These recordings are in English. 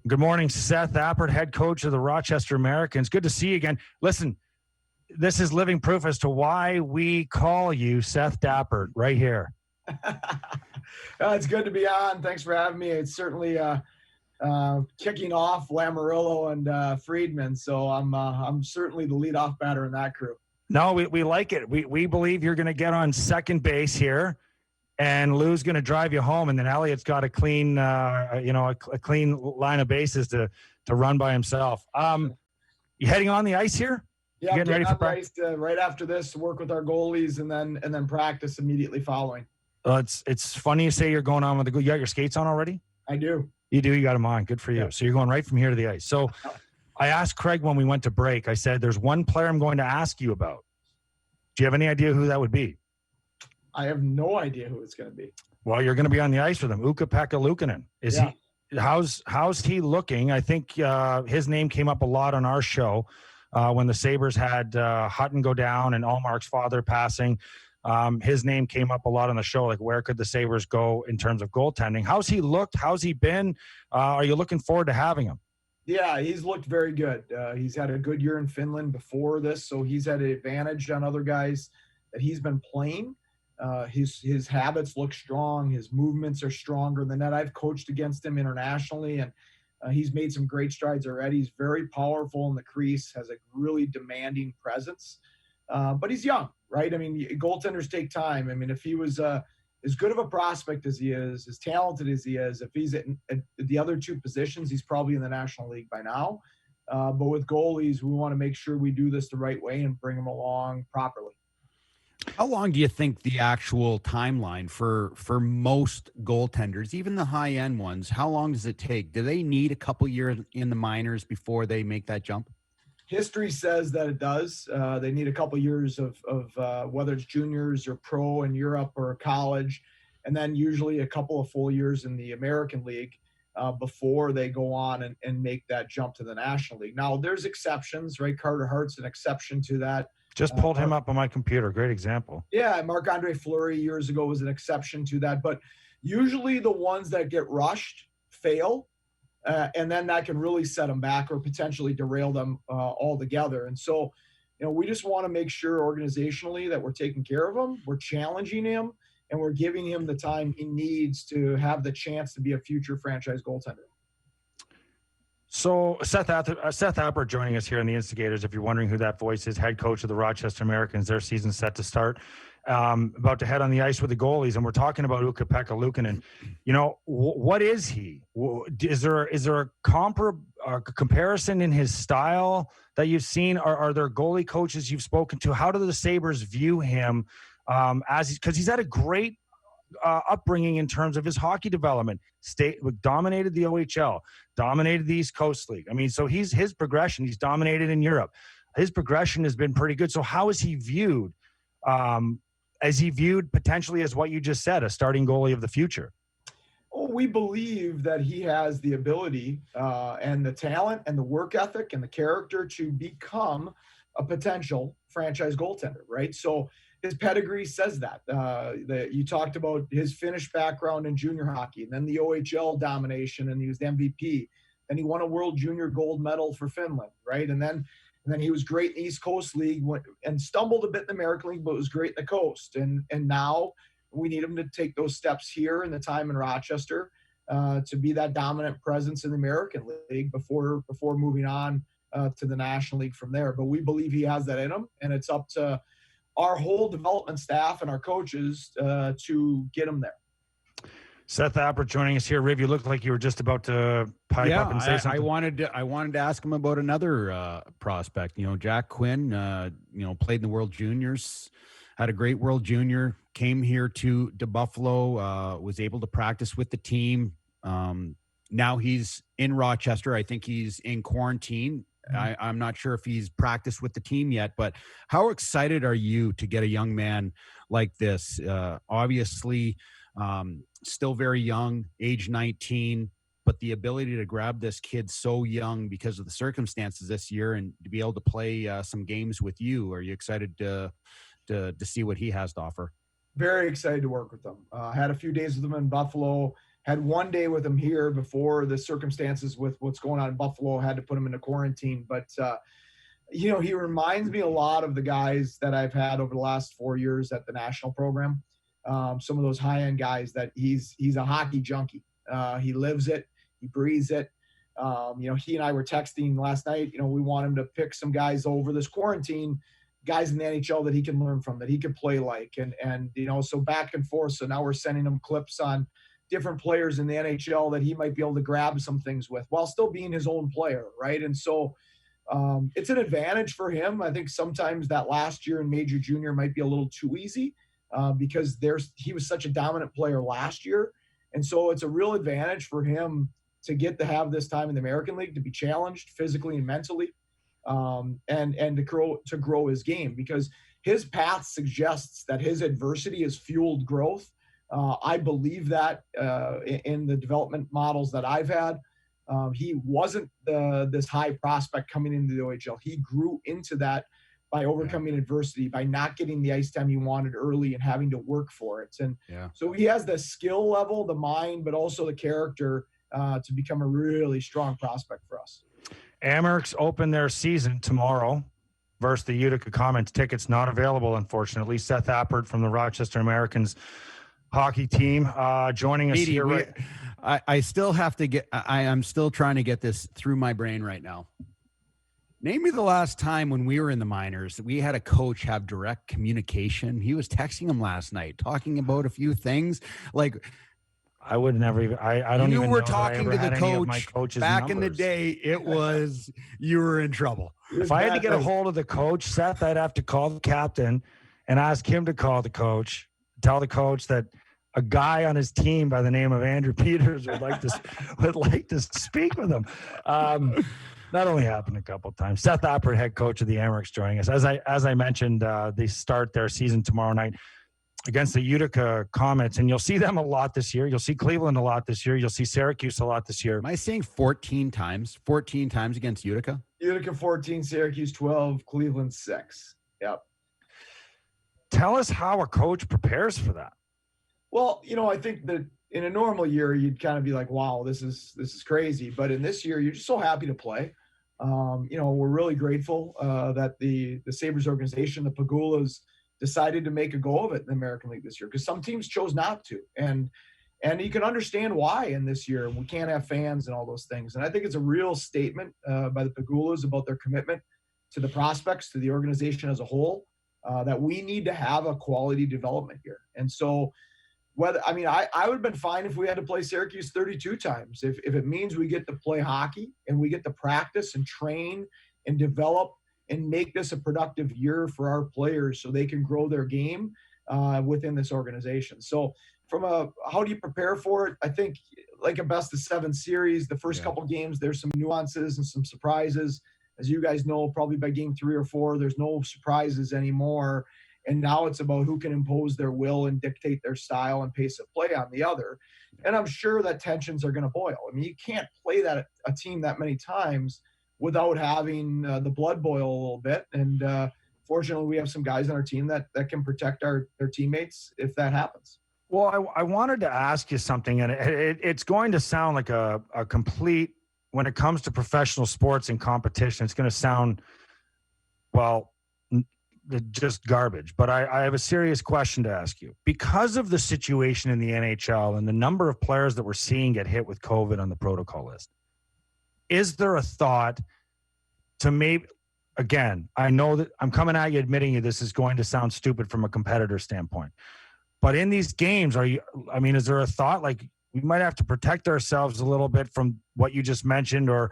Good morning, Seth Appert, head coach of the Rochester Americans. Good to see you again. Listen, this is living proof as to why we call you Seth Appert right here. It's good to be on. Thanks for having me. It's certainly kicking off Lamoriello and Friedman, so I'm certainly the leadoff batter in that crew. No, we like it. We believe you're going to get on second base here, and Lou's going to drive you home, and then Elliott's got a clean, a clean line of bases to run by himself. You heading on the ice here? Yeah, getting ready for practice right after this to work with our goalies, and then practice immediately following. It's funny you say you're going on with the. You got your skates on already? I do. You do. You got them on. Good for you. Yeah. So you're going right from here to the ice. So I asked Craig when we went to break. I said, "There's one player I'm going to ask you about. Do you have any idea who that would be?" I have no idea who it's going to be. Well, you're going to be on the ice with him. Ukko-Pekka Luukkonen. He? How's he looking? I think his name came up a lot on our show when the Sabres had Hutton go down and Amerks' father passing. His name came up a lot on the show. Like, where could the Sabres go in terms of goaltending? How's he looked? How's he been? Are you looking forward to having him? Yeah, he's looked very good. He's had a good year in Finland before this, so he's had an advantage on other guys that he's been playing. His habits look strong. His movements are stronger than that. I've coached against him internationally, and he's made some great strides already. He's very powerful in the crease, has a really demanding presence, but he's young, right? I mean, goaltenders take time. I mean, if he was as good of a prospect as he is, as talented as he is, if he's at the other two positions, he's probably in the National League by now. But with goalies, we want to make sure we do this the right way and bring them along properly. How long do you think the actual timeline for most goaltenders, even the high-end ones, how long does it take? Do they need a couple years in the minors before they make that jump? History says that it does. They need a couple years of whether it's juniors or pro in Europe or college, and then usually a couple of full years in the American League before they go on and make that jump to the National League. Now, there's exceptions, right? Carter Hart's an exception to that. Just pulled him up on my computer. Great example. Yeah, Marc-Andre Fleury years ago was an exception to that. But usually the ones that get rushed fail, and then that can really set them back or potentially derail them altogether. And so, we just want to make sure organizationally that we're taking care of him, we're challenging him, and we're giving him the time he needs to have the chance to be a future franchise goaltender. So Seth Appert joining us here in the Instigators. If you're wondering who that voice is, head coach of the Rochester Americans, their season set to start. About to head on the ice with the goalies, and we're talking about Ukko-Pekka Luukkonen. What is he? Is there a comparison in his style that you've seen? Are there goalie coaches you've spoken to? How do the Sabres view him because he's had a great upbringing in terms of his hockey development. Dominated the OHL, dominated the East Coast League. I mean, so his progression, he's dominated in Europe. His progression has been pretty good. So how is he viewed? Is he viewed potentially as what you just said, a starting goalie of the future? Oh, we believe that he has the ability and the talent and the work ethic and the character to become a potential franchise goaltender, right? So his pedigree says that. You talked about his Finnish background in junior hockey, and then the OHL domination, and he was the MVP. Then he won a World Junior gold medal for Finland, right? And then he was great in the East Coast League and stumbled a bit in the American League, but was great in the Coast. And now we need him to take those steps here in the time in Rochester to be that dominant presence in the American League before moving on to the National League from there. But we believe he has that in him, and it's up to our whole development staff and our coaches to get him there. Seth Appert joining us here. Riv, you looked like you were just about to pipe up and say something. I wanted to ask him about another prospect. Jack Quinn, played in the World Juniors, had a great World Junior, came here to Buffalo, was able to practice with the team. Now he's in Rochester. I think he's in quarantine. I'm not sure if he's practiced with the team yet, but how excited are you to get a young man like this? Obviously, still very young, age 19, but the ability to grab this kid so young because of the circumstances this year and to be able to play some games with you. Are you excited to see what he has to offer? Very excited to work with him. Had a few days with him in Buffalo. had one day with him here before the circumstances with what's going on in Buffalo had to put him into quarantine. But, he reminds me a lot of the guys that I've had over the last 4 years at the national program. Some of those high-end guys that he's a hockey junkie. He lives it. He breathes it. He and I were texting last night. We want him to pick some guys over this quarantine, guys in the NHL that he can learn from, that he can play like, and so back and forth. So now we're sending him clips on different players in the NHL that he might be able to grab some things with while still being his own player, right? And so it's an advantage for him. I think sometimes that last year in Major Junior might be a little too easy because he was such a dominant player last year. And so it's a real advantage for him to get to have this time in the American League, to be challenged physically and mentally, and to grow his game, because his path suggests that his adversity has fueled growth. I believe that in the development models that I've had. He wasn't this high prospect coming into the OHL. He grew into that by overcoming adversity, by not getting the ice time he wanted early and having to work for it. And so he has the skill level, the mind, but also the character to become a really strong prospect for us. Amerks open their season tomorrow versus the Utica Comets. Tickets not available, unfortunately. Seth Appert from the Rochester Americans hockey team joining us here. I still have to get. I'm still trying to get this through my brain right now. Name me the last time when we were in the minors that we had a coach have direct communication. He was texting him last night, talking about a few things. Like, I would never even. I don't even. You were talking to the coach back in the day. It was you were in trouble. If I had to get a hold of the coach, Seth, I'd have to call the captain and ask him to call the coach. Tell the coach that a guy on his team by the name of Andrew Peters would like to speak with him. That only happened a couple of times. Seth Appert, head coach of the Amerks, joining us. As I mentioned, they start their season tomorrow night against the Utica Comets, and you'll see them a lot this year. You'll see Cleveland a lot this year. You'll see Syracuse a lot this year. Am I saying 14 times? 14 times against Utica? Utica 14, Syracuse 12, Cleveland 6. Yep. Tell us how a coach prepares for that. Well, I think that in a normal year, you'd kind of be like, wow, this is crazy. But in this year, you're just so happy to play. We're really grateful that the Sabres organization, the Pagulas, decided to make a go of it in the American League this year, because some teams chose not to. And you can understand why in this year. We can't have fans and all those things. And I think it's a real statement by the Pagulas about their commitment to the prospects, to the organization as a whole, that we need to have a quality development here. And so I would have been fine if we had to play Syracuse 32 times. If it means we get to play hockey and we get to practice and train and develop and make this a productive year for our players so they can grow their game within this organization. So how do you prepare for it? I think like a best of 7 series, the first couple games, there's some nuances and some surprises. As you guys know, probably by game 3 or 4, there's no surprises anymore. And now it's about who can impose their will and dictate their style and pace of play on the other. And I'm sure that tensions are going to boil. I mean, you can't play a team that many times without having the blood boil a little bit. And fortunately, we have some guys on our team that can protect their teammates if that happens. Well, I wanted to ask you something, and it's going to sound like a complete, when it comes to professional sports and competition, it's going to sound, just garbage. But I have a serious question to ask you. Because of the situation in the NHL and the number of players that we're seeing get hit with COVID on the protocol list, is there a thought to maybe, again, I know that I'm coming at you admitting you this is going to sound stupid from a competitor standpoint, but in these games, is there a thought like we might have to protect ourselves a little bit from what you just mentioned, or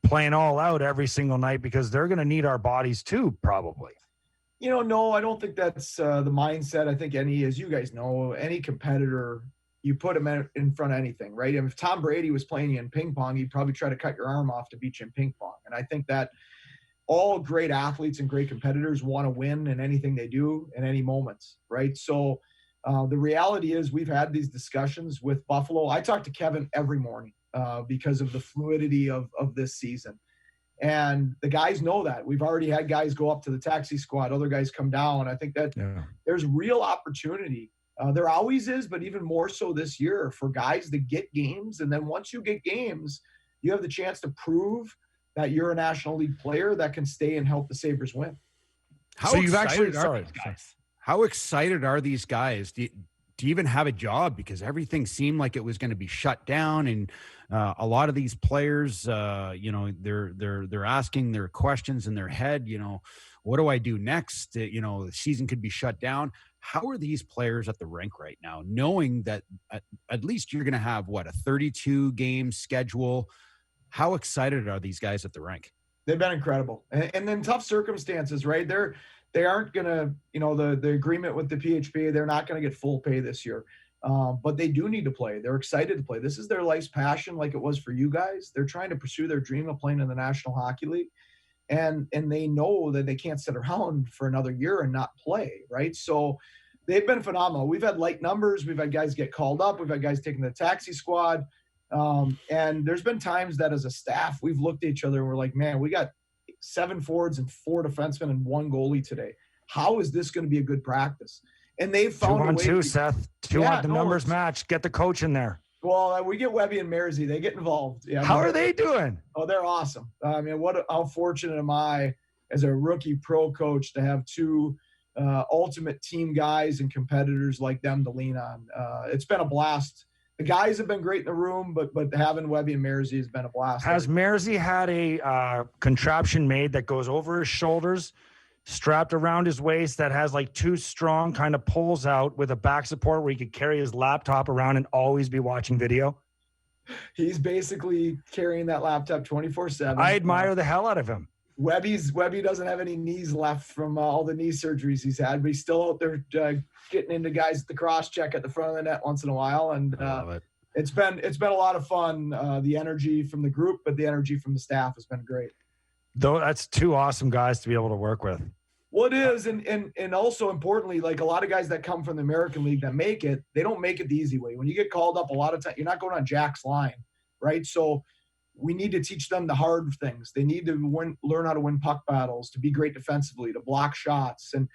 playing all out every single night, because they're going to need our bodies too, probably? No, I don't think that's the mindset. I think as you guys know, any competitor, you put him in front of anything, right? I mean, if Tom Brady was playing you in ping pong, he'd probably try to cut your arm off to beat you in ping pong. And I think that all great athletes and great competitors want to win in anything they do in any moments, right? So the reality is we've had these discussions with Buffalo. I talk to Kevin every morning because of the fluidity of this season. And the guys know that. We've already had guys go up to the taxi squad, other guys come down. I think that there's real opportunity There always is, but even more so this year for guys to get games. And then once you get games, you have the chance to prove that you're a National League player that can stay and help the Sabres win. How So you've excited actually- are these guys? How excited are these guys to even have a job? Because everything seemed like it was going to be shut down, and a lot of these players, they're asking their questions in their head. What do I do next? The season could be shut down. How are these players at the rink right now, knowing that at least you're going to have a 32 game schedule? How excited are these guys at the rink? They've been incredible, and then tough circumstances, right? They aren't gonna, the agreement with the PHP, they're not gonna get full pay this year, but they do need to play. They're excited to play. This is their life's passion, like it was for you guys. They're trying to pursue their dream of playing in the National Hockey League, and they know that they can't sit around for another year and not play, right? So they've been phenomenal. We've had light numbers. We've had guys get called up. We've had guys taking the taxi squad. And there's been times that as a staff, we've looked at each other and we're like, man, we got 7 forwards and 4 defensemen and 1 goalie today. How is this going to be a good practice? And they've found 2 on 2, Seth. 2 on the numbers match. Get the coach in there. Well, we get Webby and Mersey. They get involved. Yeah. How are they doing? Oh, they're awesome. How fortunate am I as a rookie pro coach to have 2 ultimate team guys and competitors like them to lean on. It's been a blast. The guys have been great in the room, but having Webby and Mersey has been a blast. Has Mersey had a contraption made that goes over his shoulders, strapped around his waist, that has 2 strong kind of pulls out with a back support where he could carry his laptop around and always be watching video? He's basically carrying that laptop 24/7. I admire the hell out of him. Webby doesn't have any knees left from all the knee surgeries he's had, but he's still out there getting into guys at the cross check at the front of the net once in a while. And it's been a lot of fun. The energy from the group, but the energy from the staff has been great. Though that's 2 awesome guys to be able to work with. Well, it is. And also importantly, a lot of guys that come from the American League that make it, they don't make it the easy way. When you get called up, a lot of time, you're not going on Jack's line, right? So we need to teach them the hard things. They need to learn how to win puck battles, to be great defensively, to block shots, and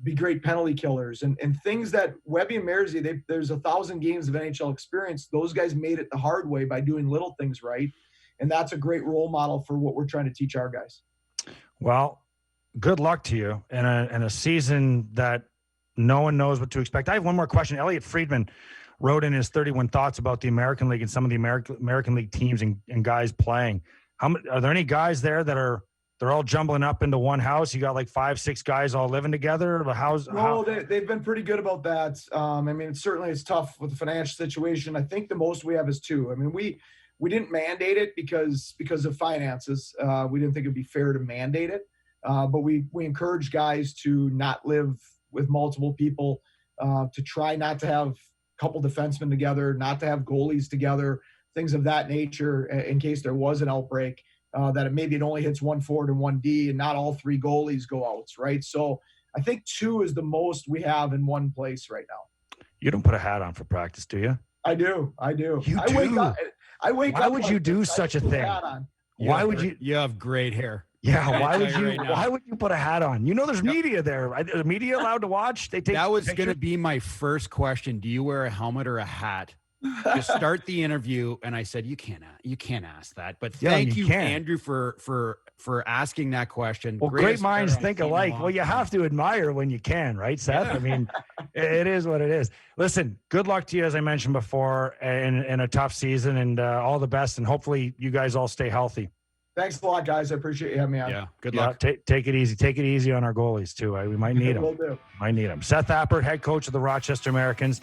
be great penalty killers, and things that Webby and Mersey, there's 1,000 games of NHL experience. Those guys made it the hard way by doing little things right. And that's a great role model for what we're trying to teach our guys. Well, good luck to you in a season that no one knows what to expect. I have one more question. Elliot Friedman wrote in his 31 thoughts about the American League and some of the American League teams and guys playing. Are there any guys there that they're all jumbling up into one house? You got 5-6 guys all living together? They've been pretty good about that. It's tough with the financial situation. I think the most we have is 2. We didn't mandate it because of finances. We didn't think it'd be fair to mandate it. But we encourage guys to not live with multiple people, to try not to have couple defensemen together, not to have goalies together, things of that nature, in case there was an outbreak, that maybe it only hits 1 forward and 1 D and not all 3 goalies go out, right? So I think 2 is the most we have in one place right now. You don't put a hat on for practice, do you? I do. You I do? wake up. Why would you do such a thing? Why would you? You have great hair. Yeah, why would you put a hat on? There's media there. Is media allowed to watch? That was going to be my first question. Do you wear a helmet or a hat to start the interview? And I said, you can't ask that. But thank you, Andrew, for asking that question. Well, great minds think alike. Well, you have to admire when you can, right, Seth? Yeah. It is what it is. Listen, good luck to you, as I mentioned before, in a tough season, and all the best. And hopefully you guys all stay healthy. Thanks a lot, guys. I appreciate you having me on. Yeah, good luck. Take it easy. Take it easy on our goalies, too. We might need them. Will do. Might need them. Seth Appert, head coach of the Rochester Americans.